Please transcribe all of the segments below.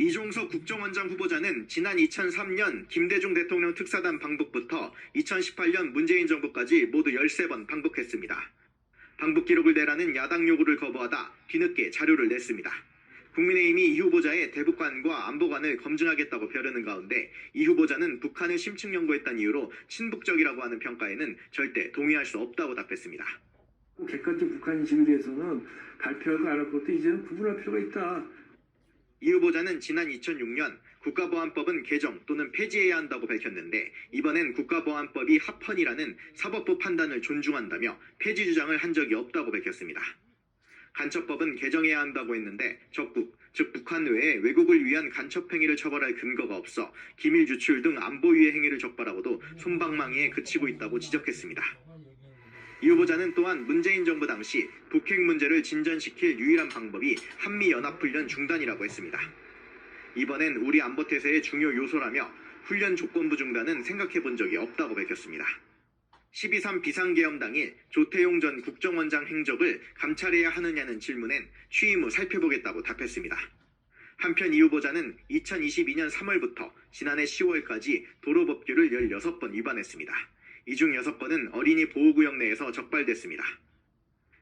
이종석 국정원장 후보자는 지난 2003년 김대중 대통령 특사단 방북부터 2018년 문재인 정부까지 모두 13번 방북했습니다. 방북 기록을 내라는 야당 요구를 거부하다 뒤늦게 자료를 냈습니다. 국민의힘이 이 후보자의 대북관과 안보관을 검증하겠다고 벼르는 가운데 이 후보자는 북한을 심층 연구했다는 이유로 친북적이라고 하는 평가에는 절대 동의할 수 없다고 답했습니다. 객관적 북한 인식에 대해서는 발표하고 안 할 것도 이제는 구분할 필요가 있다. 이 후보자는 지난 2006년 국가보안법은 개정 또는 폐지해야 한다고 밝혔는데 이번엔 국가보안법이 합헌이라는 사법부 판단을 존중한다며 폐지 주장을 한 적이 없다고 밝혔습니다. 간첩법은 개정해야 한다고 했는데 적국, 즉 북한 외에 외국을 위한 간첩 행위를 처벌할 근거가 없어 기밀 유출 등 안보 위의 행위를 적발하고도 솜방망이에 그치고 있다고 지적했습니다. 이 후보자는 또한 문재인 정부 당시 북핵 문제를 진전시킬 유일한 방법이 한미연합훈련 중단이라고 했습니다. 이번엔 우리 안보태세의 중요 요소라며 훈련 조건부 중단은 생각해본 적이 없다고 밝혔습니다. 12.3 비상계엄 당일 조태용 전 국정원장 행적을 감찰해야 하느냐는 질문엔 취임 후 살펴보겠다고 답했습니다. 한편 이 후보자는 2022년 3월부터 지난해 10월까지 도로법규를 16번 위반했습니다. 이 중 6번은 어린이 보호구역 내에서 적발됐습니다.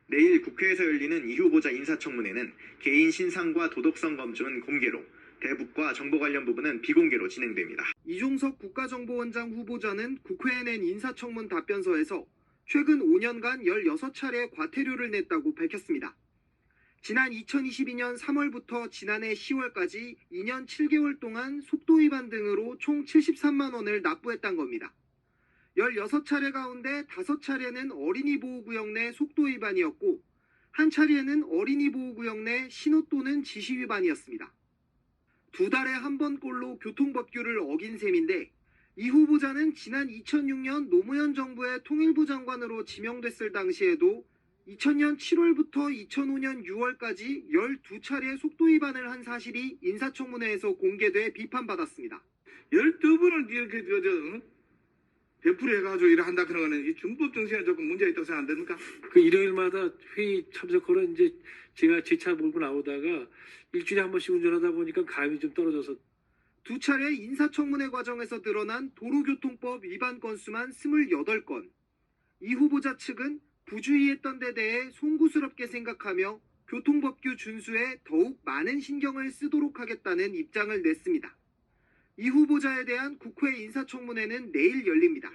내일 국회에서 열리는 이 후보자 인사청문회는 개인 신상과 도덕성 검증은 공개로, 대북과 정보 관련 부분은 비공개로 진행됩니다. 이종석 국가정보원장 후보자는 국회에 낸 인사청문 답변서에서 최근 5년간 16차례 과태료를 냈다고 밝혔습니다. 지난 2022년 3월부터 지난해 10월까지 2년 7개월 동안 속도 위반 등으로 총 73만 원을 납부했다는 겁니다. 16차례 가운데 5차례는 어린이 보호구역 내 속도 위반이었고 한 차례는 어린이 보호구역 내 신호 또는 지시 위반이었습니다. 2달에 한 번꼴로 교통법규를 어긴 셈인데 이 후보자는 지난 2006년 노무현 정부의 통일부 장관으로 지명됐을 당시에도 2000년 7월부터 2005년 6월까지 12차례 속도 위반을 한 사실이 인사청문회에서 공개돼 비판받았습니다. 12번을 이렇게 배풀해가지고 일을 한다 그런 거는 이 준법 정신에 조금 문제가 있다고 생각 안 됩니까? 그 일요일마다 회의 참석하러 이제 제가 제 차 몰고 나오다가 일주일에 한 번씩 운전하다 보니까 감이 좀 떨어져서 2차례 인사청문회 과정에서 드러난 도로교통법 위반 건수만 28건. 이 후보자 측은 부주의했던 데 대해 송구스럽게 생각하며 교통법규 준수에 더욱 많은 신경을 쓰도록 하겠다는 입장을 냈습니다. 이 후보자에 대한 국회 인사청문회는 내일 열립니다.